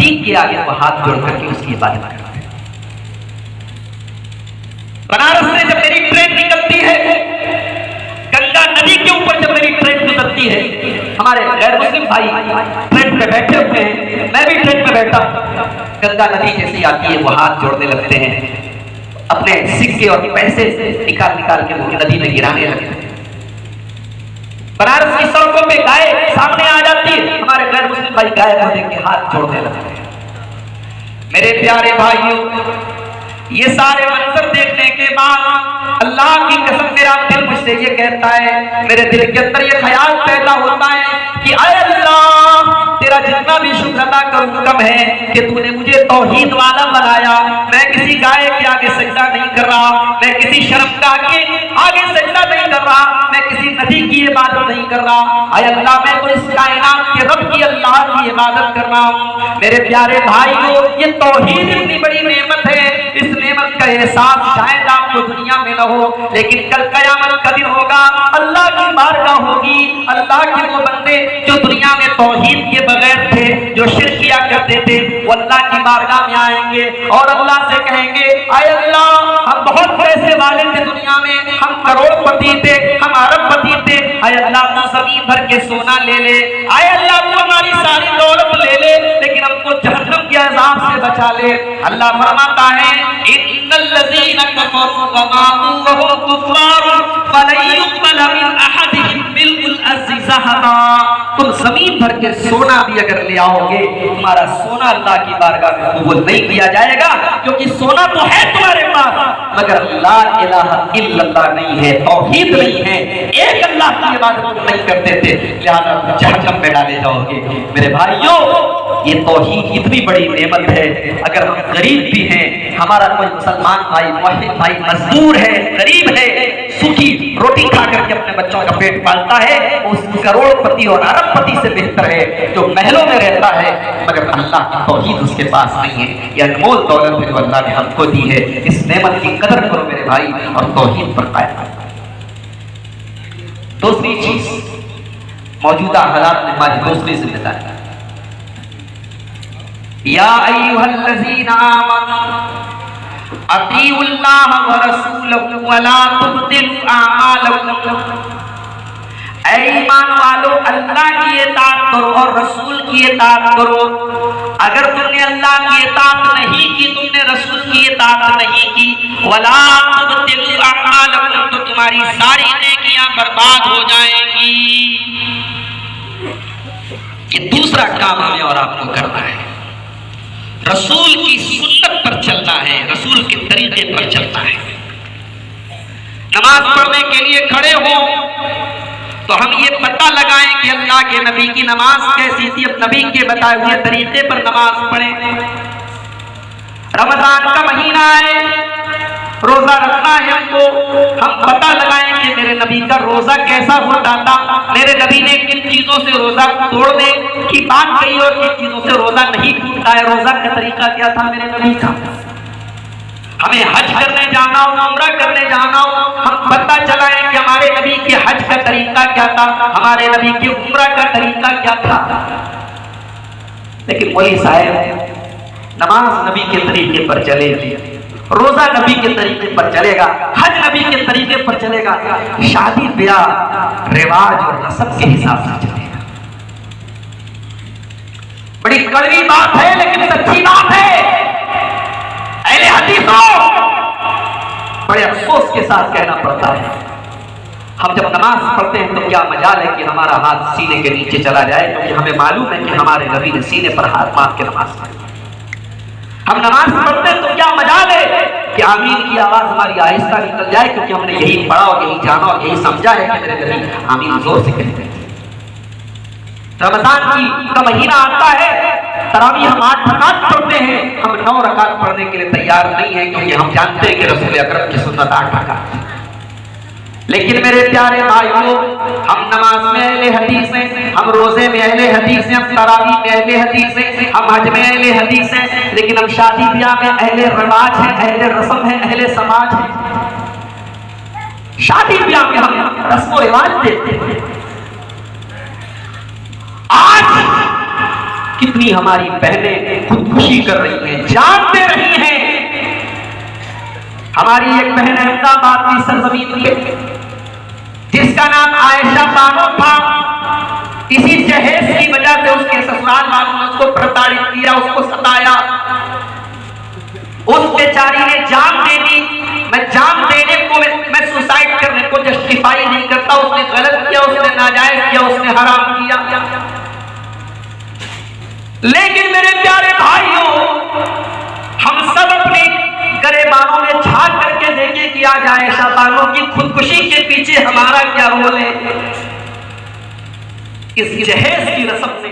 नजदीक के आगे वो हाथ जोड़ करके उसकी इबादत करते हैं। बनारस से जब मेरी ट्रेन निकलती है, गंगा नदी के ऊपर जब मेरी ट्रेन गुजरती है, हमारे गैर मुस्लिम भाई ट्रेन पे बैठे हुए हैं, मैं भी ट्रेन पे बैठा, गंगा नदी जैसी आती है वो हाथ जोड़ने लगते हैं, अपने सिक्के और पैसे निकाल निकाल के वो नदी में गिराने लगते हैं। बनारस की सड़कों पे गाय सामने आ जाती है, हमारे गैर मुस्लिम भाई गाय को देख के हाथ जोड़ने लगते हैं। मेरे प्यारे भाइयों, ये सारे मंजर देखने के बाद अल्लाह की कसम मेरा दिल मुझसे ये कहता है, मेरे दिल के अंदर ये ख्याल पैदा होता है कि आय अल्लाह, तेरा जितना भी शुक्र अदा करूं कम है कि तूने मुझे तौहीद वाला बनाया। मैं किसी गाय के आगे सजदा नहीं कर रहा, मैं किसी शर्मगाह के आगे सजदा नहीं कर रहा, मैं किसी नदी की इबादत नहीं कर रहा। आय अल्लाह, मैं तो इस कायनात के रब की अल्लाह की इबादत कर रहा हूं। मेरे प्यारे भाइयों, ये तौहीद इतनी बड़ी नेमत है, इस नेमत का एहसास शायद आपको दुनिया में न हो, लेकिन कल कयामत का दिन होगा, अल्लाह की बारगाह होगी, अल्लाह के वो बंदे जो दुनिया में तौहीद के बगैर थे, जो शिर्क किया करते थे, वो अल्लाह की बारगाह में आएंगे और अल्लाह से कहेंगे, आय अल्लाह, हम बहुत पैसे वाले थे दुनिया में, हम करोड़पति थे, हम अरबपति थे, आय अल्लाह तू ज़मीन भर के सोना ले ले, आय अल्लाह तू हमारी सारी दौलत ले ले, लेकिन हमको जहन्नम के अज़ाब से बचा ले। अल्लाह फरमाता है, इन्नल लज़ीना कफ़रू व मातू व हुम कुफ़ार फलन युक़बल मिन अहदिहिम मिल्कुल अर्ज़ि ज़हबा। तुम जमीन भर के सोना भी अगर ले आओगे, तुम्हारा सोना अल्लाह की बारगाह में कबूल नहीं किया जाएगा, क्योंकि सोना तो है तुम्हारे पास, मगर ला इलाहा इल्लल्लाह नहीं है, तौहीद नहीं है, एक अल्लाह की इबादत नहीं करते थे, लिहाजा जहन्नम में डाले जाओगे। मेरे भाइयों, ये तौहीद इतनी बड़ी नेमत है, अगर हम गरीब भी हैं, हमारा कोई मुसलमान भाई, मुवहिद भाई मजदूर है, गरीब है, सूखी रोटी खा करके अपने बच्चों का पेट पालता है, उस करोड़पति और अरबपति से बेहतर है जो महलों में रहता है, मगर अल्लाह की तौहीद उसके पास नहीं है। ये अनमोल दौलत है जो अल्लाह ने हमको दी है, इस नेमत की कदर करो मेरे भाई और तौहीद पर कायम रहो। दूसरी चीज, मौजूदा हालात में हमारी दूसरी जिम्मेदारी, या अय्युहल्लज़ीना आमनू अतीउल्लाह व रसूलहु व ला तुब्तिलू आमालकुम। ऐ ईमान वालो, अल्लाह की इताअत करो और रसूल की इताअत करो। अगर तुमने अल्लाह की इताअत नहीं की, तुमने रसूल की इताअत नहीं की, वला तुब्तिलू आमालकुम, तो तुम्हारी सारी नेकियां बर्बाद हो जाएंगी। ये दूसरा काम हमें और आपको करना है, रसूल की सुन्नत पर चलना है, रसूल के तरीके पर चलना है। नमाज पढ़ने के लिए खड़े हो तो हम ये पता लगाएं कि अल्लाह के नबी की नमाज कैसी थी, अब नबी के बताए हुए तरीके पर नमाज पढ़ें। रमजान का महीना है, रोजा रखना है हमको, हम पता लगाएं कि मेरे नबी का रोजा कैसा होता था, मेरे नबी ने किन चीजों से रोजा तोड़ने की बात कही और किन चीजों से रोजा नहीं टूटता है, रोजा का तरीका क्या था मेरे नबी का। हमें हज करने जाना हो, उम्रा करने जाना हो, हम पता चलाएं कि हमारे नबी के हज का तरीका क्या था, हमारे नबी की उम्रा का तरीका क्या था। लेकिन वही साहब, नमाज नबी के तरीके पर चलेगी, रोजा नबी के तरीके पर चलेगा, हज नबी के तरीके पर चलेगा, शादी ब्याह रिवाज और रस्म के हिसाब से चलेगा। बड़ी कड़वी बात है लेकिन सच्ची बात है। अहले हदीसों, बड़े अफसोस के साथ कहना पड़ता है, हम जब नमाज पढ़ते हैं तो क्या मजाल है कि हमारा हाथ सीने के नीचे चला जाए, क्योंकि हमें मालूम है कि हमारे नबी ने सीने पर हाथ मार के नमाज पढ़ी। हम नमाज पढ़ते हैं तो क्या मजाल है कि आमीन की आवाज हमारी आहिस्ता निकल जाए, क्योंकि हमने यही पढ़ा और यही जाना और यही समझा है कि मेरे नबी आमीन जोर से कहते हैं। रमजान का महीना आता है, तरावी हम 8 रकात पढ़ते हैं, हम 9 रकात पढ़ने के लिए तैयार नहीं है, क्योंकि हम जानते हैं कि रसूल अकरम की सुन्नत 8 रकात। लेकिन मेरे प्यारे भाइयों, हम नमाज में अहले हदीस हैं, हम रोजे में अहले हदीस हैं, हम तरावी में अहले हदीस हैं, हम हज में अहले हदीस हैं, लेकिन हम शादी ब्याह में अहले रिवाज हैं, अहले रस्म हैं, अहले समाज हैं। शादी ब्याह में हम रस्म रिवाज देते हैं। आज कितनी हमारी बहनें खुदकुशी कर रही हैं, जान दे रही हैं। हमारी एक बहन अहमदाबाद की सरजमीन पे, जिसका नाम आयशा बानो था, इसी जहेज की वजह से उसके ससुराल वालों ने उसको प्रताड़ित किया, उसको सताया। उस बेचारी ने जान दे दी। मैं जान देने को, मैं सुसाइड करने को जस्टिफाई नहीं करता। उसने गलत किया, उसने नाजायज किया, उसने हराम किया। लेकिन मेरे प्यारे भाइयों, हम सब अपने गरेबानों में झांक करके देखें कि आज आयशा बानो की खुदकुशी के पीछे हमारा क्या रोल है। इस जहेज की रस्म से